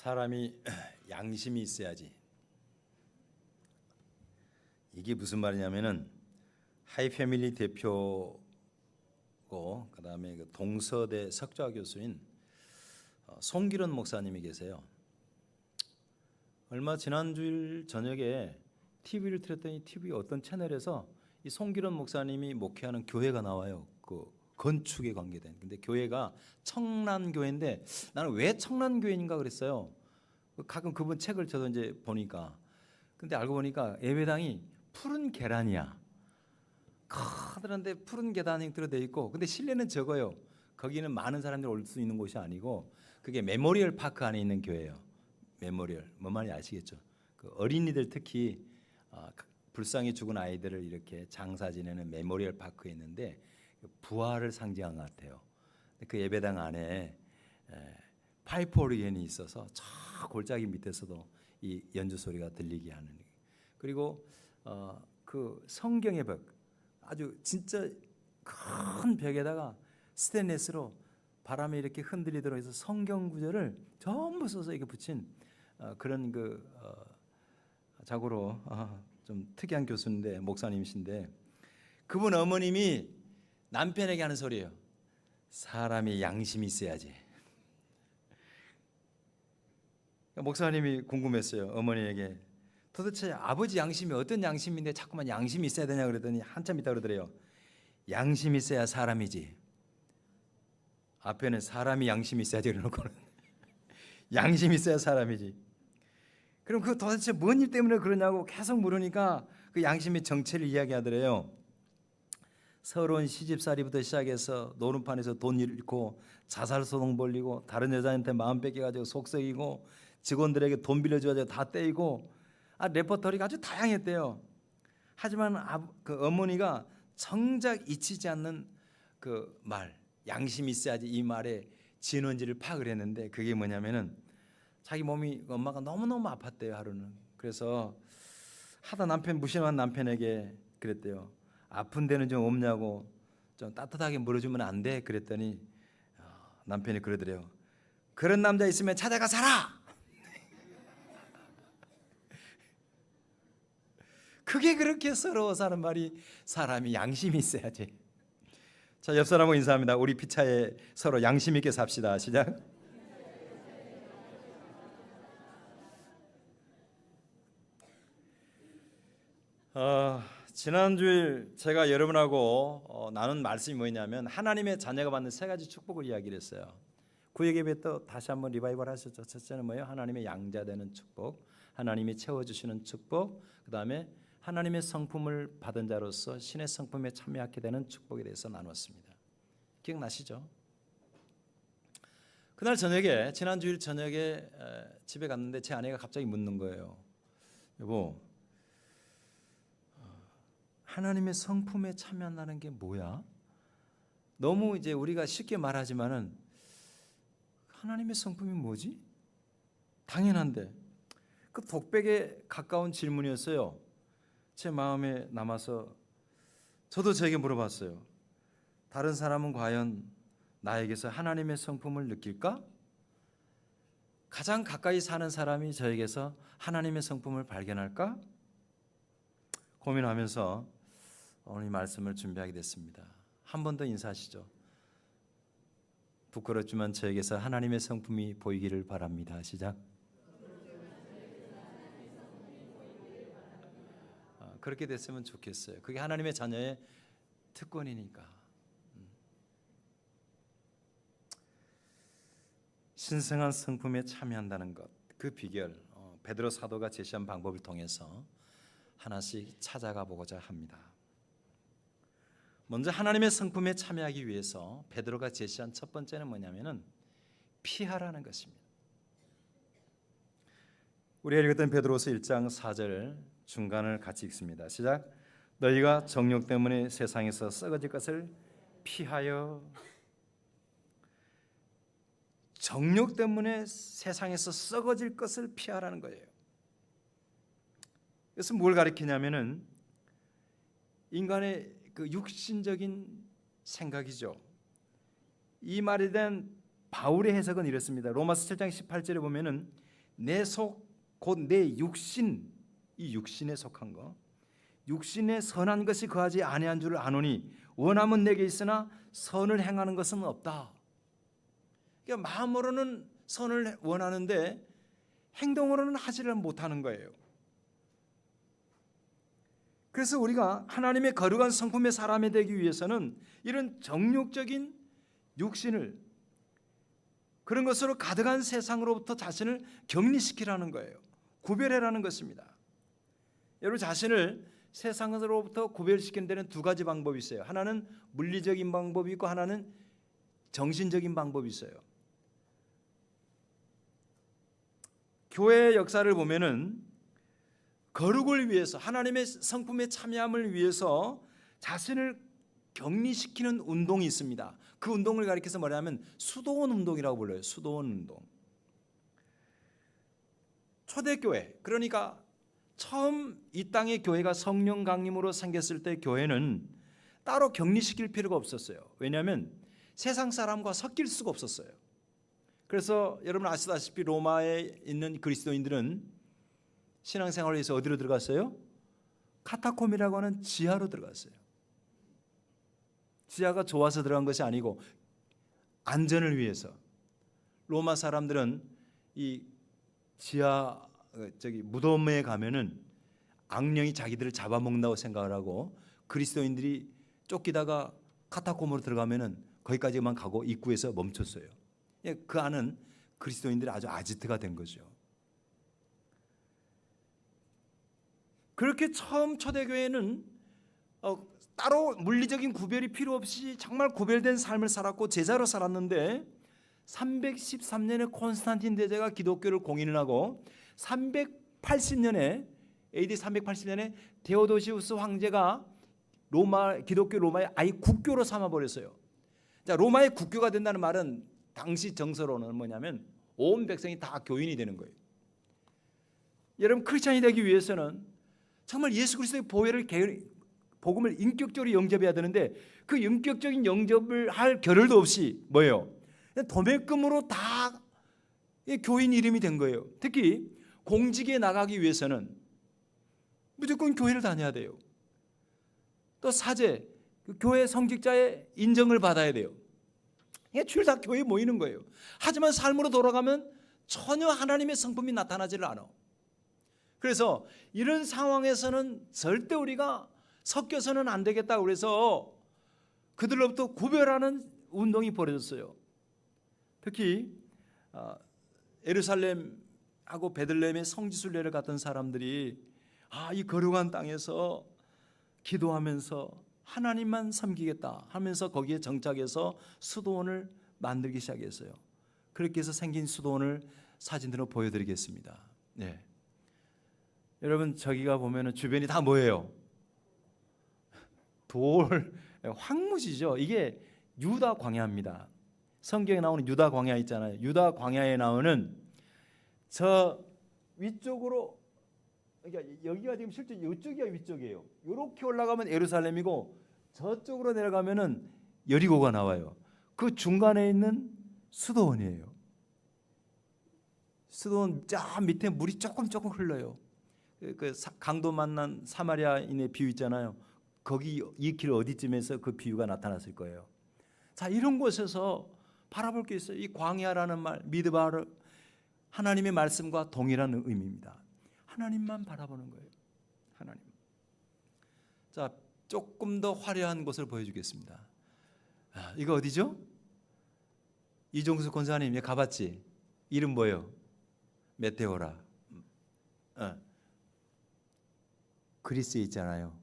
사람이 양심이 있어야지. 이게 무슨 말이냐면은 하이패밀리 대표고 그다음에 그 동서대 석좌 교수인 송기론 목사님이 계세요. 얼마 지난주일 저녁에 TV를 틀었더니 TV 어떤 채널에서 이 송기론 목사님이 목회하는 교회가 나와요. 그 건축에 관계된. 근데 교회가 청란교회인데 나는 왜 청란교회인가 그랬어요. 가끔 그분 책을 저도 이제 보니까. 근데 알고 보니까 예배당이 푸른 계란이야. 커다란데 푸른 계단이 들어져 있고, 근데 실내는 적어요. 거기는 많은 사람들이 올 수 있는 곳이 아니고 그게 메모리얼 파크 안에 있는 교회예요. 메모리얼, 뭔 말인지 아시겠죠? 그 어린이들 특히 불쌍히 죽은 아이들을 이렇게 장사 지내는 메모리얼 파크에 있는데 부활을 상징한 것 같아요. 그 예배당 안에 파이프 오르겐이 있어서 저 골짜기 밑에서도 이 연주 소리가 들리게 하는. 그리고 그 성경의 벽, 아주 진짜 큰 벽에다가 스테인리스로 바람에 이렇게 흔들리도록 해서 성경 구절을 전부 써서 이렇게 붙인 그런 자고로 좀 특이한 교수인데, 목사님이신데, 그분 어머님이 남편에게 하는 소리예요. 사람이 양심이 있어야지. 목사님이 궁금했어요. 어머니에게 도대체 아버지 양심이 어떤 양심인데 자꾸만 양심이 있어야 되냐 그랬더니 한참 있다 그러더래요. 양심이 있어야 사람이지. 앞에는 사람이 양심이 있어야지 그러고는 양심이 있어야 사람이지. 그럼 그 도대체 뭔 일 때문에 그러냐고 계속 물으니까 그 양심의 정체를 이야기하더래요. 서러운 시집살이부터 시작해서 노름판에서 돈 잃고 자살소송 벌리고 다른 여자한테 마음 뺏겨가지고 속썩이고 직원들에게 돈 빌려줘가지고 다 떼이고 레퍼토리가 아주 다양했대요. 하지만 그 어머니가 정작 잊히지 않는 그 말, 양심이 있어야지, 이 말의 진원지를 파악을 했는데 그게 뭐냐면은 자기 몸이, 엄마가 너무너무 아팠대요. 하루는. 그래서 하다 무심한 남편에게 그랬대요. 아픈 데는 좀 없냐고 좀 따뜻하게 물어주면 안 돼? 그랬더니 남편이 그러더래요. 그런 남자 있으면 찾아가 살아. 그게 그렇게 서러워 사는 말이, 사람이 양심이 있어야지. 자, 옆 사람하고 인사합니다. 우리 피차에 서로 양심 있게 삽시다. 시작. 지난주일 제가 여러분하고 나눈 말씀이 뭐냐면 하나님의 자녀가 받는 세 가지 축복을 이야기를 했어요. 구약 예배 또 다시 한번 리바이벌 하셨죠. 첫째는 뭐예요? 하나님의 양자 되는 축복, 하나님이 채워주시는 축복, 그 다음에 하나님의 성품을 받은 자로서 신의 성품에 참여하게 되는 축복에 대해서 나눴습니다. 기억나시죠? 그날 저녁에, 지난주일 저녁에 집에 갔는데 제 아내가 갑자기 묻는 거예요. 여보, 하나님의 성품에 참여한다는 게 뭐야? 너무 이제 우리가 쉽게 말하지만은 하나님의 성품이 뭐지? 당연한데 그 독백에 가까운 질문이었어요. 제 마음에 남아서 저도 저에게 물어봤어요. 다른 사람은 과연 나에게서 하나님의 성품을 느낄까? 가장 가까이 사는 사람이 저에게서 하나님의 성품을 발견할까? 고민하면서 오늘 이 말씀을 준비하게 됐습니다. 한 번 더 인사하시죠. 부끄럽지만 저에게서 하나님의 성품이 보이기를 바랍니다. 시작. 그렇게 됐으면 좋겠어요. 그게 하나님의 자녀의 특권이니까. 신성한 성품에 참여한다는 것, 그 비결, 베드로 사도가 제시한 방법을 통해서 하나씩 찾아가 보고자 합니다. 먼저 하나님의 성품에 참여하기 위해서 베드로가 제시한 첫 번째는 뭐냐면은 피하라는 것입니다. 우리가 읽었던 베드로서 1장 4절 중간을 같이 읽습니다. 시작. 너희가 정욕 때문에 세상에서 썩어질 것을 피하여. 정욕 때문에 세상에서 썩어질 것을 피하라는 거예요. 그래서 뭘 가리키냐면은 인간의 그 육신적인 생각이죠. 이 말에 대한 바울의 해석은 이렇습니다. 로마서 7장 18절에 보면은 내 속 곧 내 육신, 이 육신에 속한 거, 육신에 선한 것이 거하지 아니한 줄을 아노니 원함은 내게 있으나 선을 행하는 것은 없다. 그러니까 마음으로는 선을 원하는데 행동으로는 하지를 못하는 거예요. 그래서 우리가 하나님의 거룩한 성품의 사람이 되기 위해서는 이런 정욕적인 육신을, 그런 것으로 가득한 세상으로부터 자신을 격리시키라는 거예요. 구별해라는 것입니다. 여러분, 자신을 세상으로부터 구별시키는 데는 두 가지 방법이 있어요. 하나는 물리적인 방법이 있고 하나는 정신적인 방법이 있어요. 교회의 역사를 보면은 거룩을 위해서, 하나님의 성품에 참여함을 위해서 자신을 격리시키는 운동이 있습니다. 그 운동을 가리켜서 뭐냐면 수도원 운동이라고 불러요. 수도원 운동. 초대교회, 그러니까 처음 이 땅의 교회가 성령 강림으로 생겼을 때 교회는 따로 격리시킬 필요가 없었어요. 왜냐하면 세상 사람과 섞일 수가 없었어요. 그래서 여러분 아시다시피 로마에 있는 그리스도인들은 신앙생활을 위해서 어디로 들어갔어요? 카타콤이라고 하는 지하로 들어갔어요. 지하가 좋아서 들어간 것이 아니고 안전을 위해서. 로마 사람들은 이 지하 무덤에 가면은 악령이 자기들을 잡아먹는다고 생각을 하고, 그리스도인들이 쫓기다가 카타콤으로 들어가면은 거기까지만 가고 입구에서 멈췄어요. 그 안은 그리스도인들이 아주 아지트가 된 거죠. 그렇게 처음 초대교회는 따로 물리적인 구별이 필요 없이 정말 구별된 삶을 살았고 제자로 살았는데, 313년에 콘스탄틴 대제가 기독교를 공인을 하고 380년에 AD 380년에 데오도시우스 황제가 기독교 로마의 아예 국교로 삼아 버렸어요. 자, 로마의 국교가 된다는 말은 당시 정서로는 뭐냐면 온 백성이 다 교인이 되는 거예요. 여러분, 크리스찬이 되기 위해서는 정말 예수 그리스도의 복음을 인격적으로 영접해야 되는데, 그 인격적인 영접을 할 겨를도 없이 뭐예요? 도매금으로 다 교인 이름이 된 거예요. 특히 공직에 나가기 위해서는 무조건 교회를 다녀야 돼요. 또 사제, 교회 성직자의 인정을 받아야 돼요. 주일 다 교회에 모이는 거예요. 하지만 삶으로 돌아가면 전혀 하나님의 성품이 나타나지를 않아. 그래서 이런 상황에서는 절대 우리가 섞여서는 안 되겠다고 그래서 그들로부터 구별하는 운동이 벌어졌어요. 특히 예루살렘하고 베들레헴의 성지순례를 갔던 사람들이 이 거룩한 땅에서 기도하면서 하나님만 섬기겠다 하면서 거기에 정착해서 수도원을 만들기 시작했어요. 그렇게 해서 생긴 수도원을 사진으로 보여드리겠습니다. 네. 여러분, 저기가 보면은 주변이 다 뭐예요? 돌, 황무지죠. 이게 유다 광야입니다. 성경에 나오는 유다 광야 있잖아요. 유다 광야에 나오는 저 위쪽으로, 그러니까 여기가 지금 실제 이쪽이야 위쪽이에요. 이렇게 올라가면 예루살렘이고 저쪽으로 내려가면은 여리고가 나와요. 그 중간에 있는 수도원이에요. 수도원 저 밑에 물이 조금 흘러요. 그 강도 만난 사마리아인의 비유 있잖아요. 거기 이 길 어디쯤에서 그 비유가 나타났을 거예요. 자, 이런 곳에서 바라볼 게 있어요. 이 광야라는 말, 미드바르, 하나님의 말씀과 동일한 의미입니다. 하나님만 바라보는 거예요. 하나님. 자, 조금 더 화려한 곳을 보여주겠습니다. 이거 어디죠? 이종수 권사님 가봤지? 이름 뭐예요? 메테오라. 그리스에 있잖아요.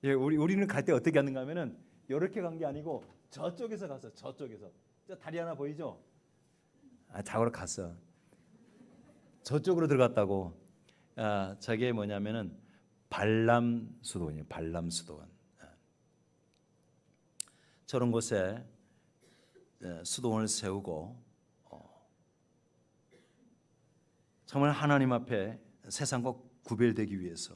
예, 우리는 갈 때 어떻게 하는가 하면은 이렇게 간 게 아니고 저쪽에서 갔어. 저쪽에서. 저 다리 하나 보이죠? 자고로 갔어. 저쪽으로 들어갔다고. 저게 뭐냐면은 발람 수도원이에요. 발람 수도원. 저런 곳에 수도원을 세우고 정말 하나님 앞에 세상과 구별되기 위해서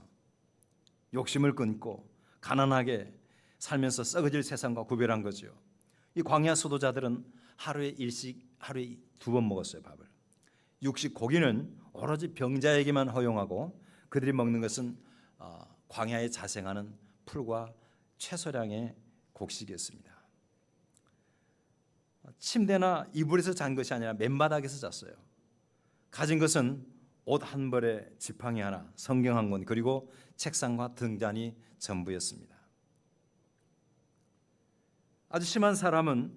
욕심을 끊고 가난하게 살면서 썩어질 세상과 구별한 거죠. 이 광야 수도자들은 하루에 일식 하루에 2번 먹었어요, 밥을. 육식 고기는 오로지 병자에게만 허용하고 그들이 먹는 것은 광야에 자생하는 풀과 최소량의 곡식이었습니다. 침대나 이불에서 잔 것이 아니라 맨바닥에서 잤어요. 가진 것은 옷 한 벌에 지팡이 하나, 성경 한 권, 그리고 책상과 등잔이 전부였습니다. 아주 심한 사람은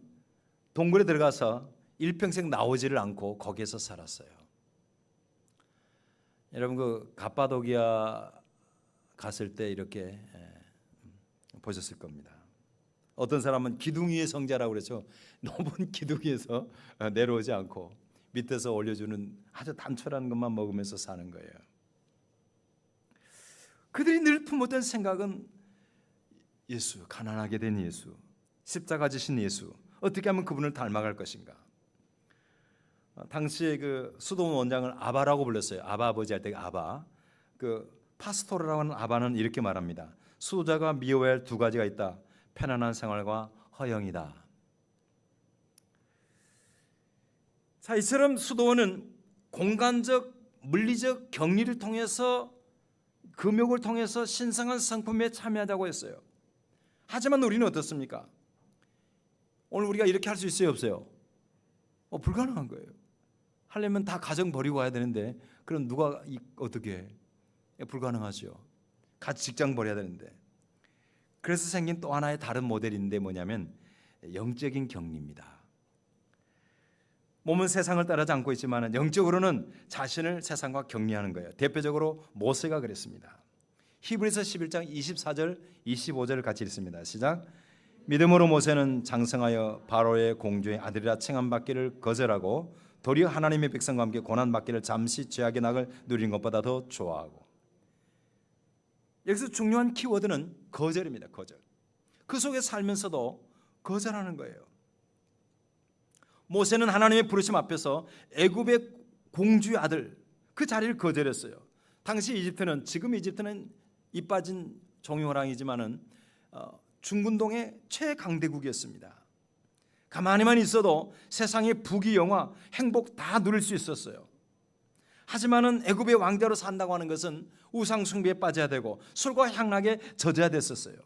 동굴에 들어가서 일평생 나오지를 않고 거기에서 살았어요. 여러분 그 갑바도기아 갔을 때 이렇게 보셨을 겁니다. 어떤 사람은 기둥 위의 성자라고 그랬죠. 높은 기둥 위에서 내려오지 않고 밑에서 올려주는 아주 단촐한 것만 먹으면서 사는 거예요. 그들이 늘 품었던 생각은 예수, 가난하게 된 예수, 십자가 지신 예수, 어떻게 하면 그분을 닮아갈 것인가. 당시에 그 수도원 원장을 아바라고 불렀어요. 아바 아버지 할 때 아바. 그 파스토르라고 하는 아바는 이렇게 말합니다. 수도자가 미워야 할 2가지가 있다. 편안한 생활과 허영이다. 자, 이처럼 수도원은 공간적, 물리적 격리를 통해서 금욕을 통해서 신성한 성품에 참여하자고 했어요. 하지만 우리는 어떻습니까? 오늘 우리가 이렇게 할 수 있어요, 없어요? 불가능한 거예요. 하려면 다 가정 버리고 와야 되는데 그럼 누가 어떻게 해? 불가능하죠. 같이 직장 버려야 되는데. 그래서 생긴 또 하나의 다른 모델인데 뭐냐면 영적인 격리입니다. 몸은 세상을 따르지 않고 있지만 영적으로는 자신을 세상과 격리하는 거예요. 대표적으로 모세가 그랬습니다. 히브리서 11장 24절 25절을 같이 읽습니다. 시작. 믿음으로 모세는 장성하여 바로의 공주의 아들이라 칭함받기를 거절하고 도리어 하나님의 백성과 함께 고난받기를 잠시 죄악의 낙을 누리는 것보다 더 좋아하고. 여기서 중요한 키워드는 거절입니다. 거절. 그 속에 살면서도 거절하는 거예요. 모세는 하나님의 부르심 앞에서 애굽의 공주의 아들 그 자리를 거절했어요. 당시 이집트는, 지금 이집트는 이 빠진 종이호랑이지만은 중근동의 최강대국이었습니다. 가만히만 있어도 세상의 부귀영화, 행복 다 누릴 수 있었어요. 하지만은 애굽의 왕자로 산다고 하는 것은 우상 숭배에 빠져야 되고 술과 향락에 젖어야 됐었어요.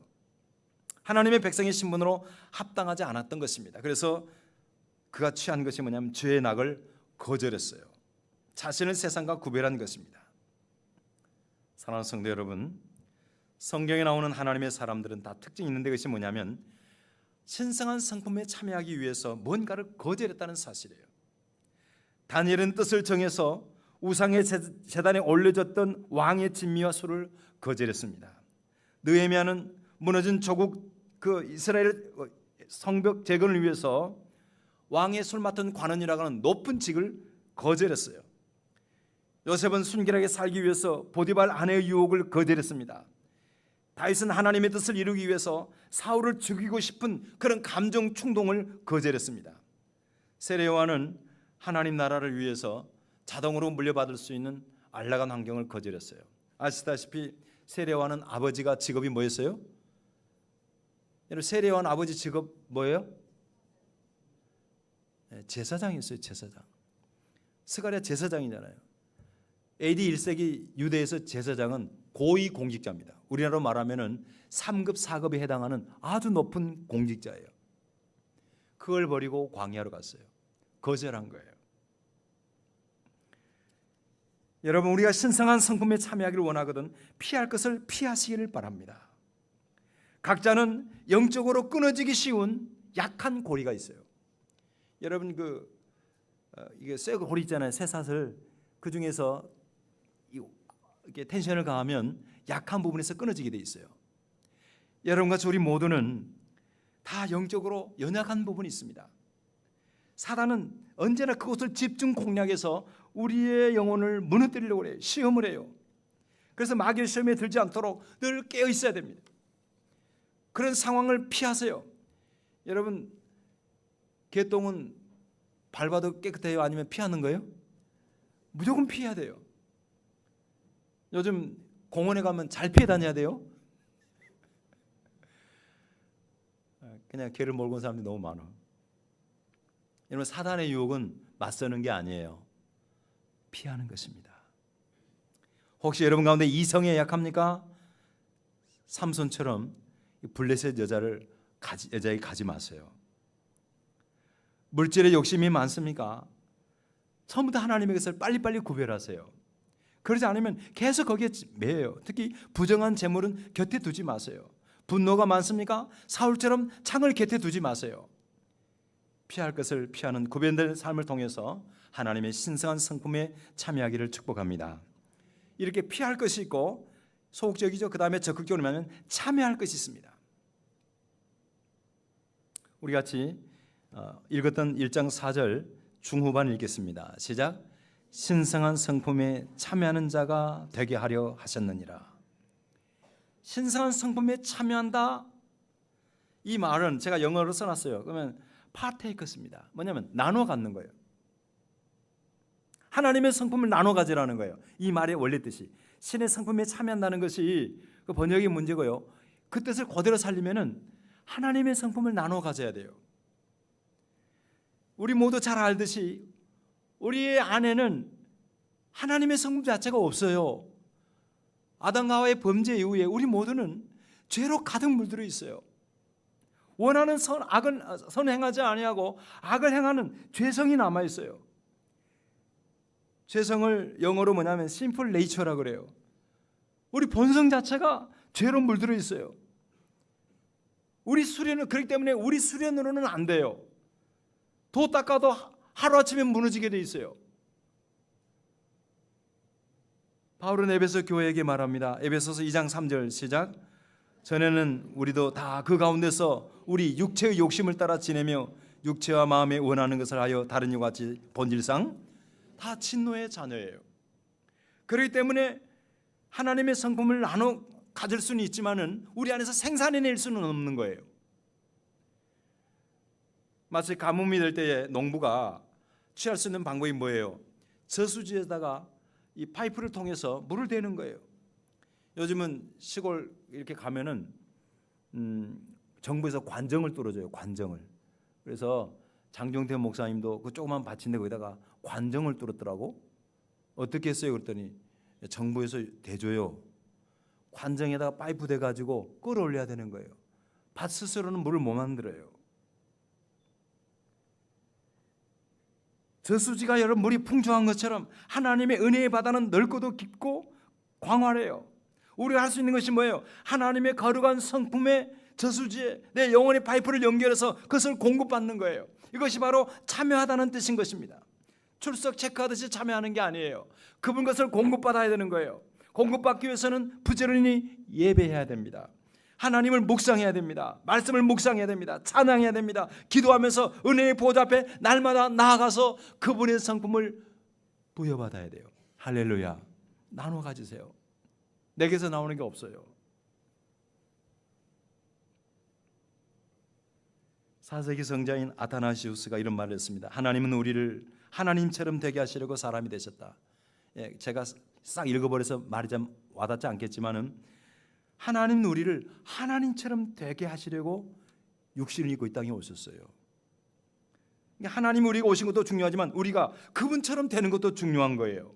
하나님의 백성의 신분으로 합당하지 않았던 것입니다. 그래서 그가 취한 것이 뭐냐면 죄의 낙을 거절했어요. 자신을 세상과 구별한 것입니다. 사랑하는 성도 여러분, 성경에 나오는 하나님의 사람들은 다 특징이 있는데 그것이 뭐냐면 신성한 성품에 참여하기 위해서 뭔가를 거절했다는 사실이에요. 다니엘은 뜻을 정해서 우상의 제단에 올려졌던 왕의 진미와 술을 거절했습니다. 느헤미야는 무너진 조국 그 이스라엘 성벽 재건을 위해서 왕의 술 맡은 관원이라고 하는 높은 직을 거절했어요. 요셉은 순결하게 살기 위해서 보디발 아내의 유혹을 거절했습니다. 다윗은 하나님의 뜻을 이루기 위해서 사울을 죽이고 싶은 그런 감정 충동을 거절했습니다. 세례요한은 하나님 나라를 위해서 자동으로 물려받을 수 있는 안락한 환경을 거절했어요. 아시다시피 세례요한은 아버지가 직업이 뭐였어요? 여러분 세례요한 아버지 직업 뭐예요? 제사장이었어요. 제사장. 스가랴 제사장이잖아요. AD 1세기 유대에서 제사장은 고위 공직자입니다. 우리나라로 말하면은 3급, 4급에 해당하는 아주 높은 공직자예요. 그걸 버리고 광야로 갔어요. 거절한 거예요. 여러분 우리가 신성한 성품에 참여하기를 원하거든 피할 것을 피하시기를 바랍니다. 각자는 영적으로 끊어지기 쉬운 약한 고리가 있어요. 여러분 이게 쇠 고리 있잖아요. 쇠사슬 그 중에서 이렇게 텐션을 가하면 약한 부분에서 끊어지게 돼 있어요. 여러분과 우리 모두는 다 영적으로 연약한 부분이 있습니다. 사단은 언제나 그것을 집중 공략해서 우리의 영혼을 무너뜨리려고 해요. 시험을 해요. 그래서 마귀의 시험에 들지 않도록 늘 깨어 있어야 됩니다. 그런 상황을 피하세요. 여러분 개똥은 밟아도 깨끗해요? 아니면 피하는 거예요? 무조건 피해야 돼요. 요즘 공원에 가면 잘 피해 다녀야 돼요. 그냥 개를 몰고 온 사람들이 너무 많아. 여러분, 사단의 유혹은 맞서는 게 아니에요. 피하는 것입니다. 혹시 여러분 가운데 이성에 약합니까? 삼손처럼 블레셋 여자에게 가지 마세요. 물질에 욕심이 많습니까? 처음부터 하나님의 것을 빨리빨리 구별하세요. 그러지 않으면 계속 거기에 매여요. 특히 부정한 재물은 곁에 두지 마세요. 분노가 많습니까? 사울처럼 창을 곁에 두지 마세요. 피할 것을 피하는 구별된 삶을 통해서 하나님의 신성한 성품에 참여하기를 축복합니다. 이렇게 피할 것이 있고 소극적이죠. 그 다음에 적극적으로 하면 참여할 것이 있습니다. 우리 같이 읽었던 1장 4절 중후반 읽겠습니다. 시작. 신성한 성품에 참여하는 자가 되게 하려 하셨느니라. 신성한 성품에 참여한다, 이 말은 제가 영어로 써놨어요. 그러면 partakers입니다. 뭐냐면 나눠 갖는 거예요. 하나님의 성품을 나눠 가지라는 거예요. 이 말의 원래 뜻이 신의 성품에 참여한다는 것이 그 번역의 문제고요. 그 뜻을 그대로 살리면은 하나님의 성품을 나눠 가져야 돼요. 우리 모두 잘 알듯이 우리의 안에는 하나님의 성품 자체가 없어요. 아담과 하와의 범죄 이후에 우리 모두는 죄로 가득 물들어 있어요. 원하는 선을 행하지 아니하고 악을 행하는 죄성이 남아 있어요. 죄성을 영어로 뭐냐면 심플 네이처라고 그래요. 우리 본성 자체가 죄로 물들어 있어요. 우리 수련은 그렇기 때문에 우리 수련으로는 안 돼요. 도 닦아도 하루아침에 무너지게 돼 있어요. 바울은 에베소 교회에게 말합니다. 에베소서 2장 3절 시작. 전에는 우리도 다 그 가운데서 우리 육체의 욕심을 따라 지내며 육체와 마음에 원하는 것을 하여 다른 이와 같이 본질상 다 진노의 자녀예요. 그렇기 때문에 하나님의 성품을 나눠 가질 수는 있지만은 우리 안에서 생산해낼 수는 없는 거예요. 마치 가뭄이 될 때에 농부가 취할 수 있는 방법이 뭐예요? 저수지에다가 이 파이프를 통해서 물을 대는 거예요. 요즘은 시골 이렇게 가면은 정부에서 관정을 뚫어줘요. 관정을. 그래서 장종태 목사님도 그 조그만 밭인데 거기다가 관정을 뚫었더라고. 어떻게 했어요? 그랬더니 정부에서 대줘요. 관정에다가 파이프 대가지고 끌어올려야 되는 거예요. 밭 스스로는 물을 못 만들어요. 저수지가 여러분 물이 풍족한 것처럼 하나님의 은혜의 바다는 넓고도 깊고 광활해요. 우리가 할 수 있는 것이 뭐예요? 하나님의 거룩한 성품의 저수지에 내 영혼의 파이프를 연결해서 그것을 공급받는 거예요. 이것이 바로 참여하다는 뜻인 것입니다. 출석 체크하듯이 참여하는 게 아니에요. 그분 것을 공급받아야 되는 거예요. 공급받기 위해서는 부지런히 예배해야 됩니다. 하나님을 묵상해야 됩니다. 말씀을 묵상해야 됩니다. 찬양해야 됩니다. 기도하면서 은혜의 보좌 앞에 날마다 나아가서 그분의 성품을 부여받아야 돼요. 할렐루야. 나눠 가지세요. 내게서 나오는 게 없어요. 4세기 성자인 아타나시우스가 이런 말을 했습니다. 하나님은 우리를 하나님처럼 되게 하시려고 사람이 되셨다. 제가 싹 읽어버려서 말이 좀 와닿지 않겠지만은 하나님은 우리를 하나님처럼 되게 하시려고 육신을 입고 이 땅에 오셨어요. 하나님이 우리가 오신 것도 중요하지만 우리가 그분처럼 되는 것도 중요한 거예요.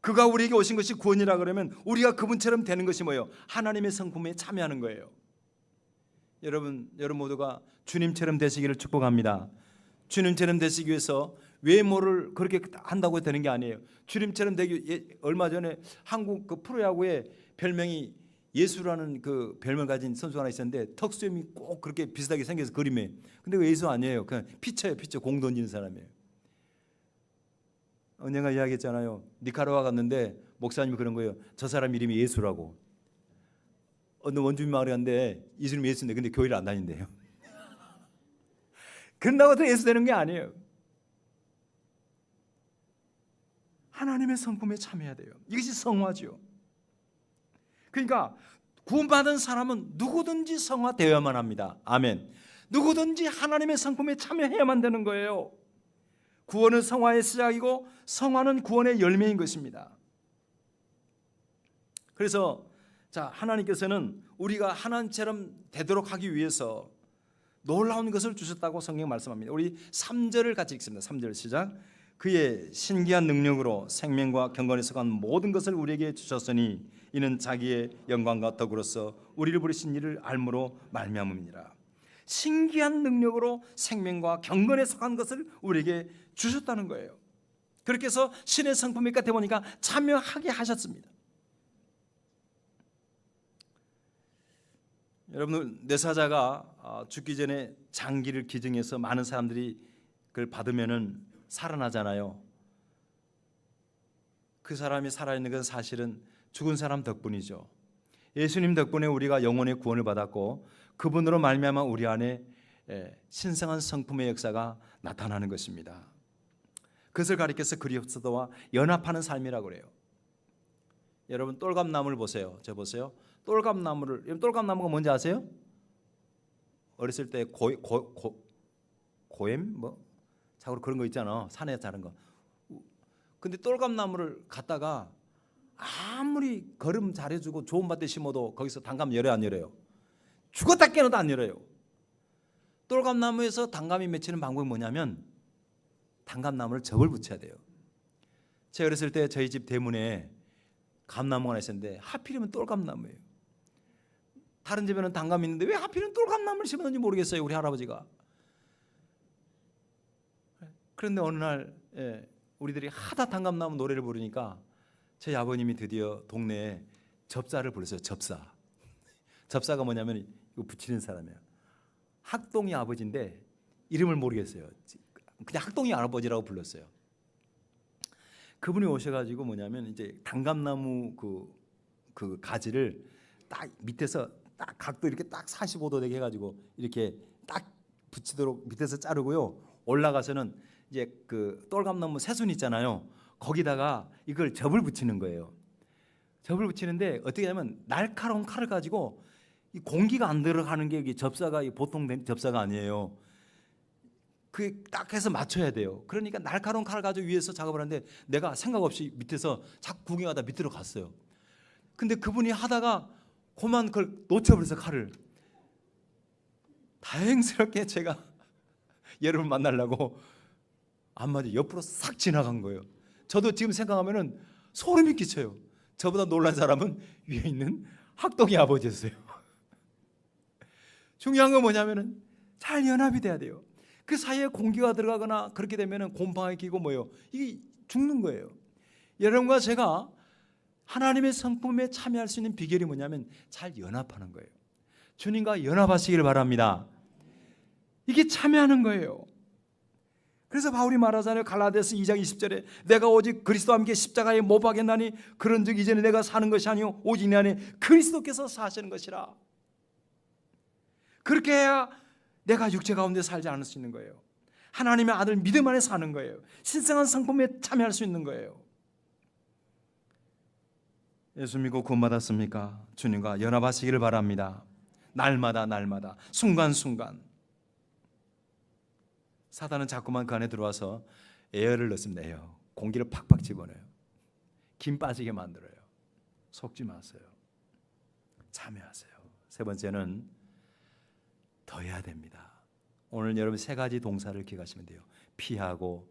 그가 우리에게 오신 것이 구원이라 그러면 우리가 그분처럼 되는 것이 뭐예요? 하나님의 성품에 참여하는 거예요. 여러분 모두가 주님처럼 되시기를 축복합니다. 주님처럼 되시기 위해서 외모를 그렇게 한다고 되는 게 아니에요. 주님처럼 되기 얼마 전에 한국 그 프로야구에 별명이 예수라는 그 별명 가진 선수가 하나 있었는데 턱수염이 꼭 그렇게 비슷하게 생겨서 그림에. 근데 그 예수 아니에요. 그냥 피처예요. 피처. 공 던지는 사람이에요. 언젠가 이야기했잖아요. 니카라과 갔는데 목사님이 그런 거예요. 저 사람 이름이 예수라고. 어느 원주민 마을에 갔는데 이름이 예수인데 근데 교회를 안 다닌대요. 그런다고 해서 예수 되는 게 아니에요. 하나님의 성품에 참여해야 돼요. 이것이 성화죠. 그러니까 구원받은 사람은 누구든지 성화되어야만 합니다. 아멘. 누구든지 하나님의 성품에 참여해야만 되는 거예요. 구원은 성화의 시작이고 성화는 구원의 열매인 것입니다. 그래서 하나님께서는 우리가 하나님처럼 되도록 하기 위해서 놀라운 것을 주셨다고 성경 말씀합니다. 우리 3절을 같이 읽습니다. 3절 시작. 그의 신기한 능력으로 생명과 경건에 속한 모든 것을 우리에게 주셨으니 이는 자기의 영광과 덕으로서 우리를 부르신 이를 알므로 말미암음이니라. 신기한 능력으로 생명과 경건에 속한 것을 우리에게 주셨다는 거예요. 그렇게 해서 신의 성품에 끝에 보니까 참여하게 하셨습니다. 여러분, 뇌사자가 죽기 전에 장기를 기증해서 많은 사람들이 그걸 받으면은 살아나잖아요. 그 사람이 살아있는 건 사실은 죽은 사람 덕분이죠. 예수님 덕분에 우리가 영혼의 구원을 받았고 그분으로 말미암아 우리 안에 신성한 성품의 역사가 나타나는 것입니다. 그것을 가리켜서 그리스도와 연합하는 삶이라고 그래요. 여러분, 똘감나무를 보세요. 저 보세요. 똘감나무가 뭔지 아세요? 어렸을 때 고엠 뭐 자고 그런 거 있잖아. 산에 자란 거. 근데 똘감나무를 갖다가 아무리 걸음 잘해주고 좋은 밭에 심어도 거기서 단감 열어요, 안 열어요? 죽었다 깨어나도 안 열어요. 똘감나무에서 단감이 맺히는 방법이 뭐냐면 단감나무를 접을 붙여야 돼요. 제가 어렸을 때 저희 집 대문에 감나무가 하나 있었는데 하필이면 똘감나무예요. 다른 집에는 단감이 있는데 왜 하필이면 똘감나무를 심었는지 모르겠어요, 우리 할아버지가. 그런데 어느 날 우리들이 하다 단감나무 노래를 부르니까 저희 아버님이 드디어 동네에 접사를 불렀어요. 접사가 뭐냐면 이거 붙이는 사람이에요. 학동이 아버지인데 이름을 모르겠어요. 그냥 학동이 아버지라고 불렀어요. 그분이 오셔가지고 뭐냐면 이제 단감나무 그 가지를 딱 밑에서 딱 각도 이렇게 딱 45도 되게 해가지고 이렇게 딱 붙이도록 밑에서 자르고요. 올라가서는 이제 그 똘감나무 새순 있잖아요. 거기다가 이걸 접을 붙이는 거예요. 접을 붙이는데 어떻게 하냐면 날카로운 칼을 가지고 이 공기가 안 들어가는 게 접사가 보통 접사가 아니에요. 그 딱 해서 맞춰야 돼요. 그러니까 날카로운 칼을 가지고 위에서 작업을 하는데 내가 생각 없이 밑에서 자꾸 구경하다 밑으로 갔어요. 근데 그분이 하다가 그만 그걸 놓쳐버려서 칼을. 다행스럽게 제가 여러분 만나려고 한마디 옆으로 싹 지나간 거예요. 저도 지금 생각하면은 소름이 끼쳐요. 저보다 놀란 사람은 위에 있는 학동이 아버지였어요. 중요한 건 뭐냐면은 잘 연합이 돼야 돼요. 그 사이에 공기가 들어가거나 그렇게 되면은 곰팡이 끼고 뭐예요? 이게 죽는 거예요. 여러분과 제가 하나님의 성품에 참여할 수 있는 비결이 뭐냐면 잘 연합하는 거예요. 주님과 연합하시길 바랍니다. 이게 참여하는 거예요. 그래서 바울이 말하잖아요. 갈라디아서 2장 20절에 내가 오직 그리스도와 함께 십자가에 못 박였나니 그런즉 이제는 내가 사는 것이 아니요 오직 내 안에 그리스도께서 사시는 것이라. 그렇게 해야 내가 육체 가운데 살지 않을 수 있는 거예요. 하나님의 아들 믿음 안에 사는 거예요. 신성한 성품에 참여할 수 있는 거예요. 예수 믿고 구원받았습니까? 주님과 연합하시기를 바랍니다. 날마다 순간순간. 사단은 자꾸만 그 안에 들어와서 에어를 넣습니다. 에어. 공기를 팍팍 집어넣어요. 김 빠지게 만들어요. 속지 마세요. 참여하세요. 세 번째는 더 해야 됩니다. 오늘 여러분 세 가지 동사를 기억하시면 돼요. 피하고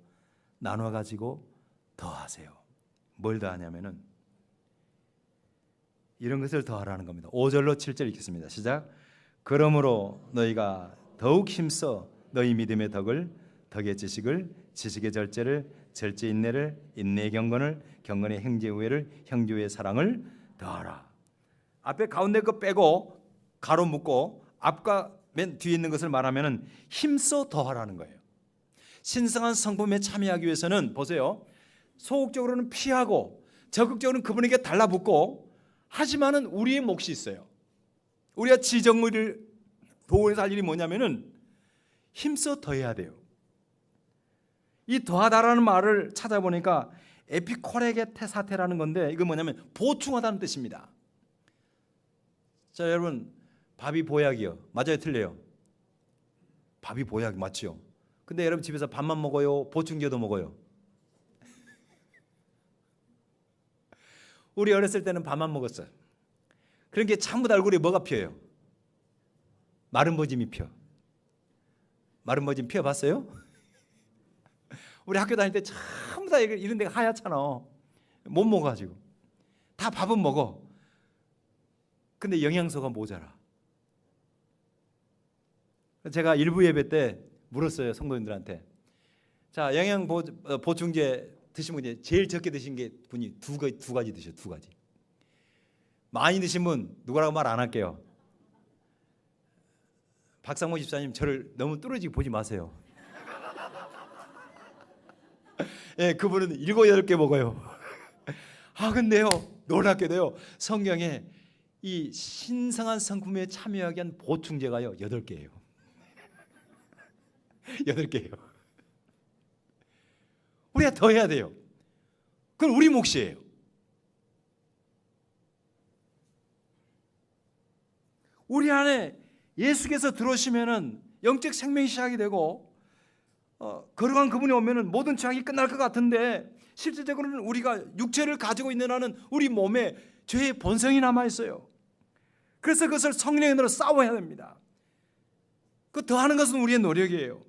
나눠가지고 더 하세요. 뭘 더 하냐면은 이런 것을 더 하라는 겁니다. 5절로 7절 읽겠습니다. 시작. 그러므로 너희가 더욱 힘써 너희 믿음의 덕을, 덕의 지식을, 지식의 절제를, 절제 인내를, 인내의 경건을, 경건의 형제 우애를, 형제 우애의 사랑을 더하라. 앞에 가운데 거 빼고 가로 묶고 앞과 맨 뒤에 있는 것을 말하면은 힘써 더하라는 거예요. 신성한 성품에 참여하기 위해서는 보세요. 소극적으로는 피하고 적극적으로는 그분에게 달라붙고 하지만은 우리의 몫이 있어요. 우리가 지정의를 도원해서 할 일이 뭐냐면은 힘써 더해야 돼요. 이 더하다라는 말을 찾아보니까 에피코레게 테사테라는 건데 이건 뭐냐면 보충하다는 뜻입니다. 자, 여러분 밥이 보약이요. 맞아요, 틀려요? 밥이 보약 맞죠? 근데 여러분 집에서 밥만 먹어요? 보충제도 먹어요? 우리 어렸을 때는 밥만 먹었어요. 그러니까 전부 다 얼굴에 뭐가 피어요? 마른 버짐이 펴. 마른 머진 피워봤어요? 우리 학교 다닐 때 전부 다 이런 데가 하얗잖아. 못 먹어가지고. 다 밥은 먹어. 근데 영양소가 모자라. 제가 일부 예배 때 물었어요, 성도님들한테. 자, 영양 보충제 드신 분이 제일 적게 드신 게 분이 두 가지 드셔. 두 가지. 많이 드신 분 누구라고 말 안 할게요. 박상모 집사님, 저를 너무 뚫어지게 보지 마세요. 예, 그분은 7, 8개 먹어요. 근데요, 놀랍게도요, 성경에 이 신성한 성품에 참여하기 위한 보충제가요 8개예요. 8개예요. 우리가 더 해야 돼요. 그건 우리 몫이에요. 우리 안에 예수께서 들어오시면은 영적 생명이 시작이 되고 거룩한 그분이 오면은 모든 죄악이 끝날 것 같은데, 실질적으로는 우리가 육체를 가지고 있는 한은 우리 몸에 죄의 본성이 남아 있어요. 그래서 그것을 성령으로 싸워야 됩니다. 그 더하는 것은 우리의 노력이에요.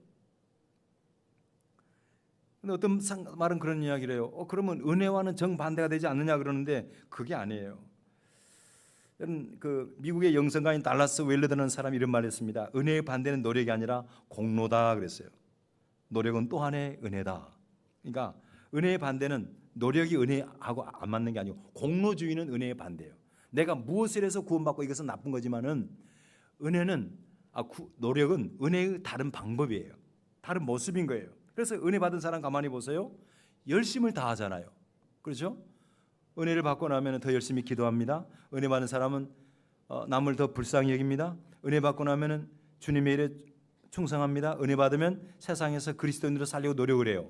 근데 어떤 말은 그런 이야기를 해요. 그러면 은혜와는 정반대가 되지 않느냐 그러는데, 그게 아니에요. 그 미국의 영성가인 달라스 웰러드라는 사람이 이런 말을 했습니다. 은혜의 반대는 노력이 아니라 공로다 그랬어요. 노력은 또 하나의 은혜다. 그러니까 은혜의 반대는 노력이 은혜하고 안 맞는 게 아니고, 공로주의는 은혜의 반대예요. 내가 무엇을 해서 구원받고 이것은 나쁜 거지만은, 은혜는 노력은 은혜의 다른 방법이에요. 다른 모습인 거예요. 그래서 은혜 받은 사람 가만히 보세요. 열심을 다하잖아요. 그렇죠? 은혜를 받고 나면 더 열심히 기도합니다. 은혜 받은 사람은 남을 더 불쌍히 여깁니다. 은혜 받고 나면 주님의 일에 충성합니다. 은혜 받으면 세상에서 그리스도인으로 살려고 노력을 해요.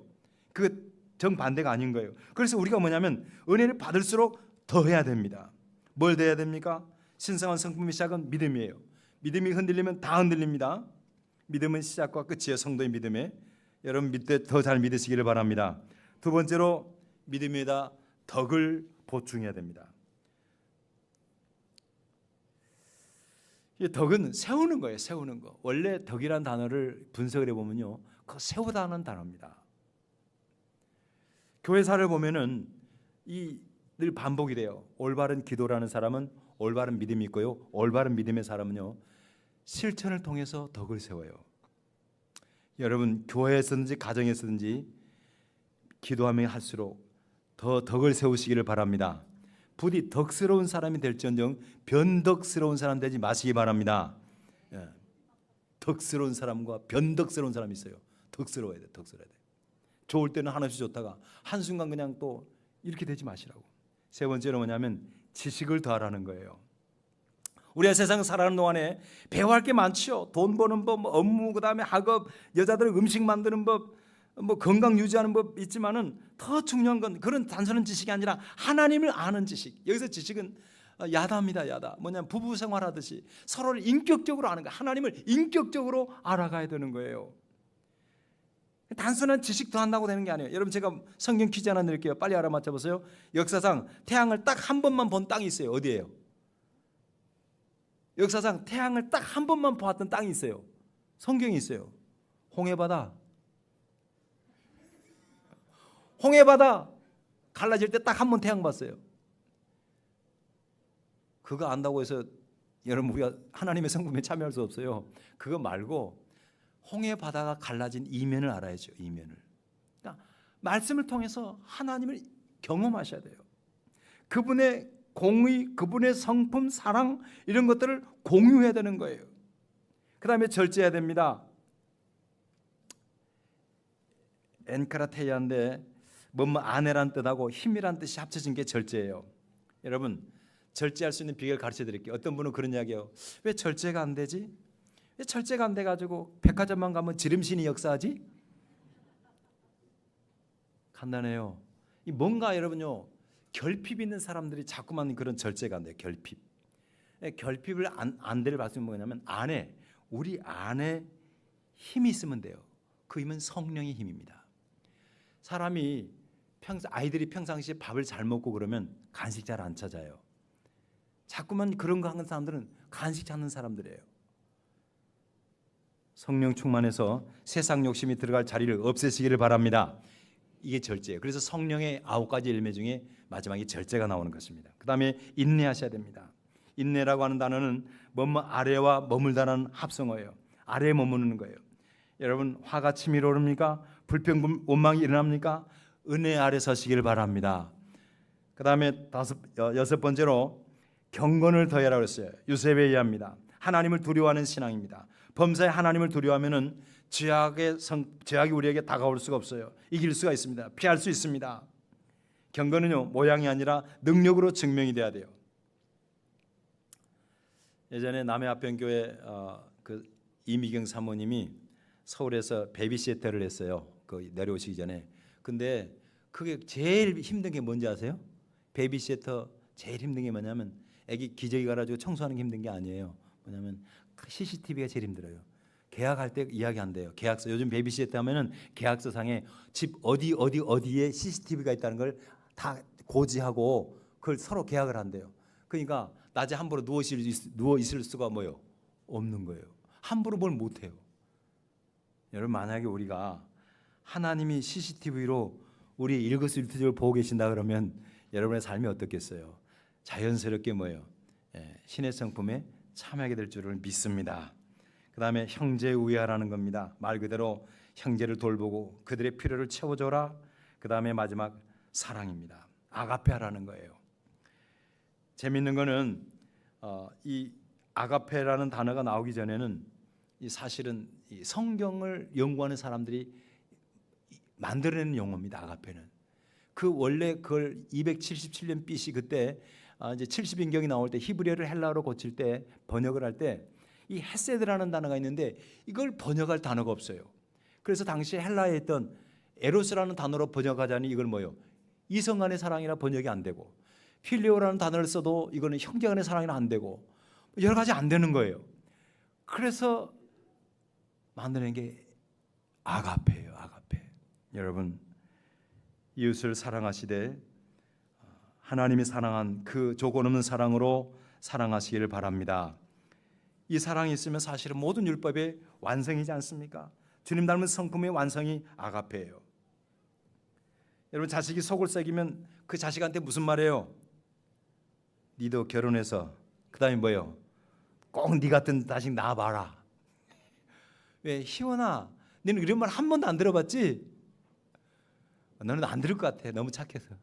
그 정반대가 아닌 거예요. 그래서 우리가 뭐냐면 은혜를 받을수록 더 해야 됩니다. 뭘 더 해야 됩니까? 신성한 성품의 시작은 믿음이에요. 믿음이 흔들리면 다 흔들립니다. 믿음은 시작과 끝이에요. 성도의 믿음에. 여러분 믿되 더 잘 믿으시기를 바랍니다. 두 번째로 믿음에다 덕을 보충해야 됩니다. 이 덕은 세우는 거예요. 세우는 거. 원래 덕이라는 단어를 분석을 해보면요, 그 세우다는 단어입니다. 교회사를 보면은 늘 반복이 돼요. 올바른 기도라는 사람은 올바른 믿음이 있고요, 올바른 믿음의 사람은요 실천을 통해서 덕을 세워요. 여러분 교회에서든지 가정에서든지 기도하면 할수록 더 덕을 세우시기를 바랍니다. 부디 덕스러운 사람이 될지언정 변덕스러운 사람 되지 마시기 바랍니다. 덕스러운 사람과 변덕스러운 사람이 있어요. 덕스러워야 돼. 덕스러워야 돼. 좋을 때는 한없이 좋다가 한순간 그냥 또 이렇게 되지 마시라고. 세 번째로 뭐냐면 지식을 더하라는 거예요. 우리가 세상 살아가는 동안에 배워할 게 많죠. 돈 버는 법, 업무, 그다음에 학업, 여자들은 음식 만드는 법, 건강 유지하는 법 있지만은 더 중요한 건 그런 단순한 지식이 아니라 하나님을 아는 지식. 여기서 지식은 야다입니다. 야다. 뭐냐면 부부 생활하듯이 서로를 인격적으로 아는 거. 하나님을 인격적으로 알아가야 되는 거예요. 단순한 지식 더한다고 되는 게 아니에요. 여러분 제가 성경 퀴즈 하나 드릴게요. 빨리 알아맞혀 보세요. 역사상 태양을 딱 한 번만 본 땅이 있어요. 어디예요? 역사상 태양을 딱 한 번만 보았던 땅이 있어요. 성경이 있어요. 홍해바다. 홍해바다 갈라질 때 딱 한 번 태양 봤어요. 그거 안다고 해서 여러분 우리가 하나님의 성품에 참여할 수 없어요. 그거 말고 홍해바다가 갈라진 이면을 알아야죠. 이면을. 그러니까 말씀을 통해서 하나님을 경험하셔야 돼요. 그분의 공의, 그분의 성품, 사랑 이런 것들을 공유해야 되는 거예요. 그 다음에 절제해야 됩니다. 엔카라테이아인데 아내란 뜻하고 힘이란 뜻이 합쳐진 게 절제예요. 여러분 절제할 수 있는 비결을 가르쳐 드릴게요. 어떤 분은 그런 이야기해요. 왜 절제가 안 되지? 왜 절제가 안 돼가지고 백화점만 가면 지름신이 역사하지? 간단해요. 뭔가 여러분요 결핍 있는 사람들이 자꾸만 그런 절제가 안 돼요. 결핍을 안 될 말씀이 뭐냐면 우리 안에 힘이 있으면 돼요. 그 힘은 성령의 힘입니다. 사람이 아이들이 평상시에 밥을 잘 먹고 그러면 간식 잘 안 찾아요. 자꾸만 그런 거 하는 사람들은 간식 찾는 사람들이에요. 성령 충만해서 세상 욕심이 들어갈 자리를 없애시기를 바랍니다. 이게 절제예요. 그래서 성령의 9가지 열매 중에 마지막에 절제가 나오는 것입니다. 그 다음에 인내하셔야 됩니다. 인내라고 하는 단어는 뭐뭐 아래와 머물다라는 합성어예요. 아래에 머무르는 거예요. 여러분, 화가 치밀어 오릅니까? 불평 원망이 일어납니까? 은혜 아래 서시기를 바랍니다. 그 다음에 여섯 번째로 경건을 더해라 그랬어요. 요셉에 의합니다. 하나님을 두려워하는 신앙입니다. 범사에 하나님을 두려워하면은 죄악이 우리에게 다가올 수가 없어요. 이길 수가 있습니다. 피할 수 있습니다. 경건은요, 모양이 아니라 능력으로 증명이 돼야 돼요. 예전에 남해합변교회 그 이미경 사모님이 서울에서 베이비시터를 했어요. 그 내려오시기 전에. 근데 그게 제일 힘든 게 뭔지 아세요? 베이비시터 제일 힘든 게 뭐냐면 애기 기저귀 갈아주고 청소하는 게 힘든 게 아니에요. 뭐냐면 CCTV가 제일 힘들어요. 계약할 때 이야기 안 돼요. 계약서, 요즘 베이비시터 하면은 계약서상에 집 어디에 CCTV가 있다는 걸 다 고지하고 그걸 서로 계약을 한대요. 그러니까 낮에 함부로 누워 있을 수가 뭐요? 없는 거예요. 함부로 뭘 못 해요. 여러분, 만약에 우리가 하나님이 CCTV로 우리 일거수일투족을 보고 계신다 그러면 여러분의 삶이 어떻겠어요? 자연스럽게 뭐예요? 신의 성품에 참여하게 될 줄을 믿습니다. 그 다음에 형제 우애하라는 겁니다. 말 그대로 형제를 돌보고 그들의 필요를 채워줘라. 그 다음에 마지막 사랑입니다. 아가페라는 거예요. 재밌는 거는 이 아가페라는 단어가 나오기 전에는 사실은 이 성경을 연구하는 사람들이 만들어내는 용어입니다. 아가페는. 그 원래 그걸 277년 BC 그때 이제 70인경이 나올 때 히브리어를 헬라어로 고칠 때 번역을 할 때 이 헤세드라는 단어가 있는데 이걸 번역할 단어가 없어요. 그래서 당시 헬라에 있던 에로스라는 단어로 번역하자니 이걸 뭐요? 이성 간의 사랑이라 번역이 안 되고, 필리오라는 단어를 써도 이거는 형제 간의 사랑이라 안 되고, 여러 가지 안 되는 거예요. 그래서 만드는 게 아가페예요. 아가페. 여러분, 이웃을 사랑하시되 하나님이 사랑한 그 조건 없는 사랑으로 사랑하시기를 바랍니다. 이 사랑이 있으면 사실은 모든 율법의 완성이지 않습니까? 주님 닮은 성품의 완성이 아가페예요. 여러분, 자식이 속을 새기면 그 자식한테 무슨 말이에요? 니도 결혼해서 그 다음에 뭐예요? 꼭 니 같은 자식 낳아봐라. 왜? 희원아, 너는 이런 말 한 번도 안 들어봤지? 너는 안 들을 것 같아. 너무 착해서.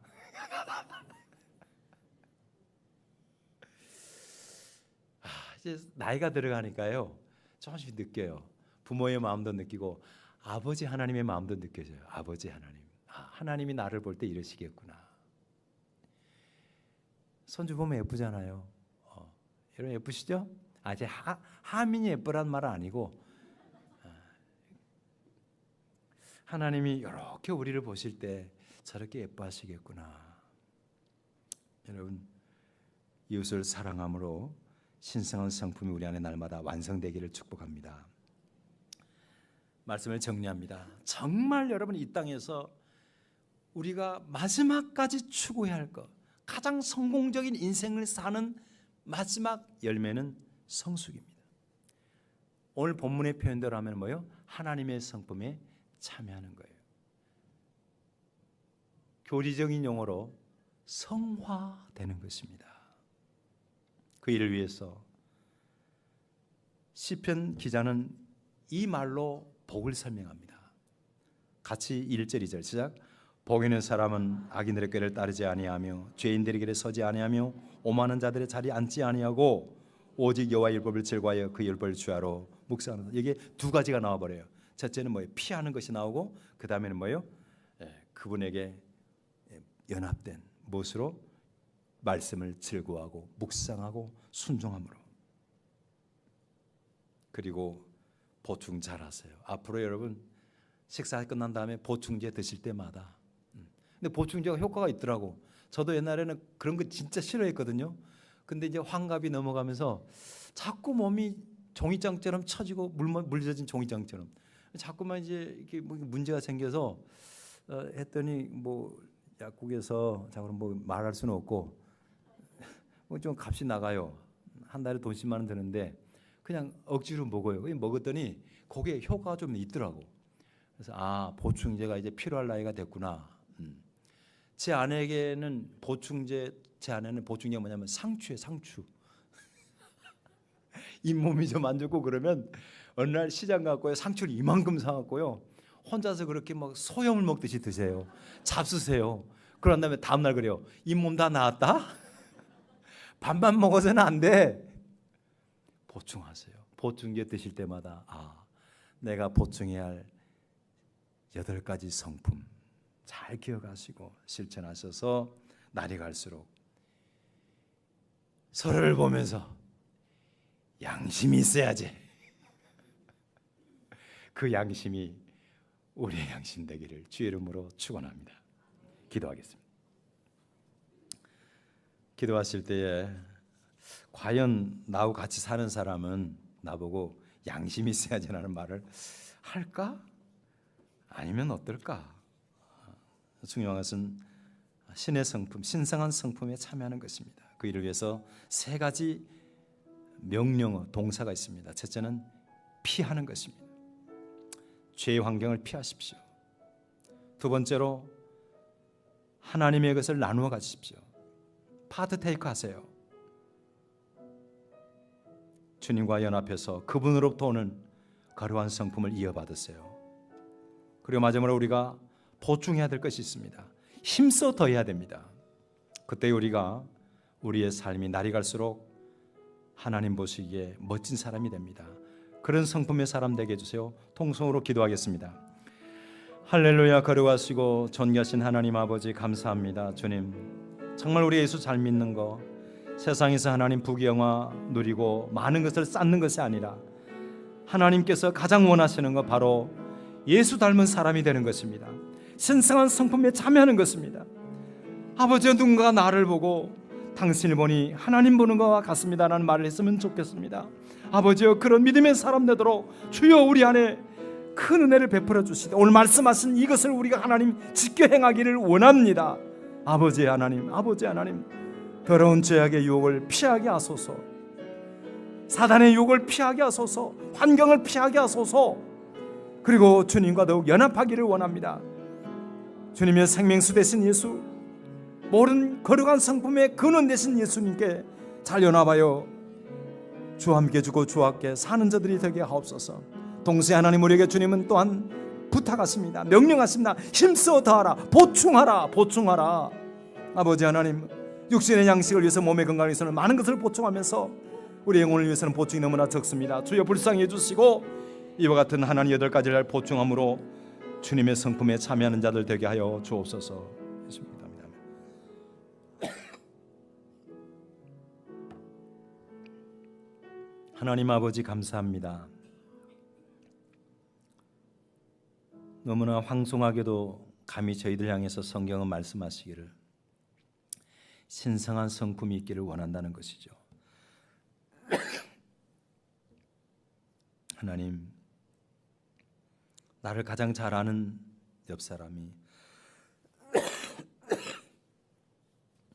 이제 나이가 들어가니까요, 조금씩 느껴요. 부모의 마음도 느끼고 아버지 하나님의 마음도 느껴져요. 아버지 하나님, 하나님이 나를 볼 때 이러시겠구나. 손주 보면 예쁘잖아요. 여러분 예쁘시죠? 이제 하민이 예쁘란 말은 아니고 하나님이 이렇게 우리를 보실 때 저렇게 예뻐하시겠구나. 여러분, 이웃을 사랑함으로 신성한 성품이 우리 안에 날마다 완성되기를 축복합니다. 말씀을 정리합니다. 정말 여러분, 이 땅에서 우리가 마지막까지 추구해야 할 것, 가장 성공적인 인생을 사는 마지막 열매는 성숙입니다. 오늘 본문의 표현대로 하면 뭐예요? 하나님의 성품에 참여하는 거예요. 교리적인 용어로 성화되는 것입니다. 그 일을 위해서 시편 기자는 이 말로 복을 설명합니다. 같이 1절 2절 시작. 복 있는 사람은 악인들의 꾀를 따르지 아니하며 죄인들의 길에 서지 아니하며 오만한 자들의 자리에 앉지 아니하고 오직 여호와의 율법을 즐거워하여 그 율법을 주야로 묵상하는. 이게 두 가지가 나와버려요. 첫째는 뭐예요? 피하는 것이 나오고, 그 다음에는 뭐예요? 그분에게 연합된 무엇으로? 말씀을 즐거워하고 묵상하고 순종함으로. 그리고 보충 잘하세요. 앞으로 여러분 식사 끝난 다음에 보충제 드실 때마다, 근데 보충제가 효과가 있더라고. 저도 옛날에는 그런 거 진짜 싫어했거든요. 근데 이제 환갑이 넘어가면서 자꾸 몸이 종이장처럼 처지고 물젖은 종이장처럼 자꾸만 이제 이렇게 문제가 생겨서 했더니 뭐 약국에서 자 그럼 뭐 말할 수는 없고 뭐 좀 값이 나가요. 한 달에 돈 10만 원 드는데, 그냥 억지로 먹어요. 먹었더니 거기에 효과가 좀 있더라고. 그래서 보충제가 이제 필요할 나이가 됐구나. 제 아내에게는 제 아내는 보충제가 뭐냐면 상추예요, 상추. 잇몸이 좀 안 좋고 그러면 어느 날 시장 갔고요, 상추를 이만큼 사갖고요, 혼자서 그렇게 막 소염을 먹듯이 드세요. 잡수세요. 그런 다음에 다음날 그래요. 잇몸 다 나았다? 반만 먹어서는 안 돼. 보충하세요. 보충제 드실 때마다 내가 보충해야 할 8가지 성품 잘 기억하시고 실천하셔서 날이 갈수록 서로를 보면서 양심이 있어야지. 그 양심이 우리의 양심 되기를 주의 이름으로 축원합니다. 기도하겠습니다. 기도하실 때에 과연 나하고 같이 사는 사람은 나보고 양심이 있어야지라는 말을 할까? 아니면 어떨까? 중요한 것은 신의 성품, 신성한 성품에 참여하는 것입니다. 그 일을 위해서 3가지 명령어, 동사가 있습니다. 첫째는 피하는 것입니다. 죄의 환경을 피하십시오. 두 번째로 하나님의 것을 나누어 가지십시오. 파트 테이크 하세요. 주님과 연합해서 그분으로부터 오는 거룩한 성품을 이어받으세요. 그리고 마지막으로 우리가 보충해야 될 것이 있습니다. 힘써 더해야 됩니다. 그때 우리가 우리의 삶이 날이 갈수록 하나님 보시기에 멋진 사람이 됩니다. 그런 성품의 사람 되게 해주세요. 통성으로 기도하겠습니다. 할렐루야. 거룩하시고 존귀하신 하나님 아버지, 감사합니다. 주님, 정말 우리 예수 잘 믿는 거, 세상에서 하나님 부귀영화 누리고 많은 것을 쌓는 것이 아니라 하나님께서 가장 원하시는 거 바로 예수 닮은 사람이 되는 것입니다. 신성한 성품에 참여하는 것입니다. 아버지여, 누군가 나를 보고 당신을 보니 하나님 보는 것과 같습니다 라는 말을 했으면 좋겠습니다. 아버지여, 그런 믿음의 사람 되도록 주여 우리 안에 큰 은혜를 베풀어 주시되 오늘 말씀하신 이것을 우리가 하나님 지켜 행하기를 원합니다. 아버지 하나님, 아버지 하나님, 더러운 죄악의 유혹을 피하게 하소서. 사단의 유혹을 피하게 하소서. 환경을 피하게 하소서. 그리고 주님과 더욱 연합하기를 원합니다. 주님의 생명수 되신 예수, 모든 거룩한 성품의 근원 되신 예수님께 잘 연합하여 주와 함께 주고 주와 함께 사는 자들이 되게 하옵소서. 동시에 하나님, 우리에게 주님은 또한 부탁하십니다. 명령하십니다. 힘써 더하라, 보충하라, 보충하라. 아버지 하나님, 육신의 양식을 위해서 몸의 건강을 위해서는 많은 것을 보충하면서 우리 영혼을 위해서는 보충이 너무나 적습니다. 주여 불쌍히 해주시고 이와 같은 하나님 8가지를 보충함으로 주님의 성품에 참여하는 자들 되게 하여 주옵소서. 예수님 감사합니다. 하나님 아버지, 감사합니다. 너무나 황송하게도 감히 저희들 향해서 성경은 말씀하시기를 신성한 성품이 있기를 원한다는 것이죠. 하나님, 나를 가장 잘 아는 옆 사람이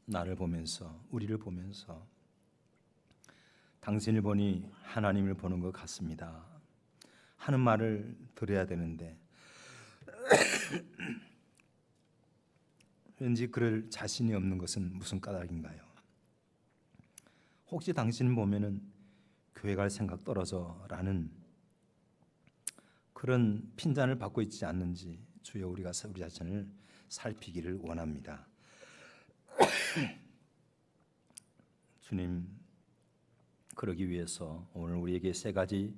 나를 보면서, 우리를 보면서 당신을 보니 하나님을 보는 것 같습니다 하는 말을 들어야 되는데 왠지 그럴 자신이 없는 것은 무슨 까닭인가요? 혹시 당신을 보면은 교회 갈 생각 떨어져 라는 그런 핀잔을 받고 있지 않는지 주여 우리가 우리 자신을 살피기를 원합니다. 주님, 그러기 위해서 오늘 우리에게 3가지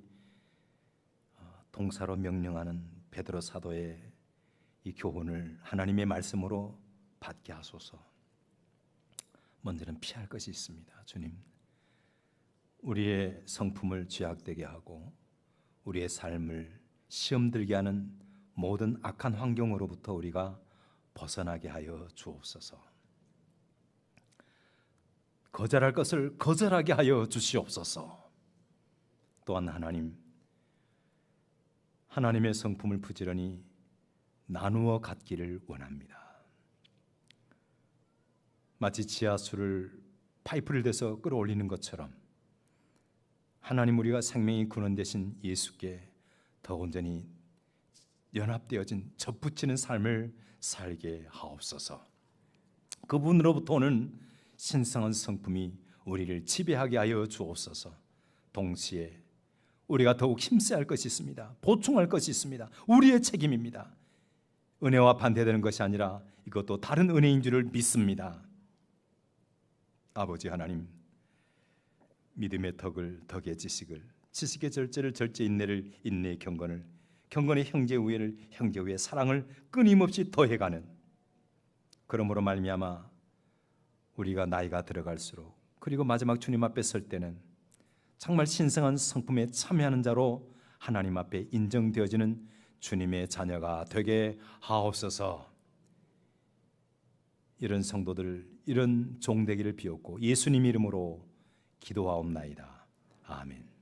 동사로 명령하는 베드로 사도의 이 교훈을 하나님의 말씀으로 받게 하소서. 먼저는 피할 것이 있습니다. 주님, 우리의 성품을 죄악되게 하고 우리의 삶을 시험 들게 하는 모든 악한 환경으로부터 우리가 벗어나게 하여 주옵소서. 거절할 것을 거절하게 하여 주시옵소서. 또한 하나님의 성품을 부지런히 나누어 갖기를 원합니다. 마치 지하수를 파이프를 대서 끌어올리는 것처럼 하나님 우리가 생명의 근원 되신 예수께 더 온전히 연합되어진 접붙이는 삶을 살게 하옵소서. 그분으로부터 오는 신성한 성품이 우리를 지배하게 하여 주옵소서. 동시에 우리가 더욱 힘써야 할 것이 있습니다. 보충할 것이 있습니다. 우리의 책임입니다. 은혜와 반대되는 것이 아니라 이것도 다른 은혜인 줄을 믿습니다. 아버지 하나님, 믿음의 덕의 지식을, 지식의 절제를, 절제 인내를, 인내의 경건을, 경건의 형제 우애를, 형제 우애의 사랑을 끊임없이 더해가는, 그러므로 말미암아 우리가 나이가 들어갈수록, 그리고 마지막 주님 앞에 설 때는 정말 신성한 성품에 참여하는 자로 하나님 앞에 인정되어지는 주님의 자녀가 되게 하옵소서. 이런 성도들, 이런 종되기를 비웠고 예수님 이름으로 기도하옵나이다. 아멘.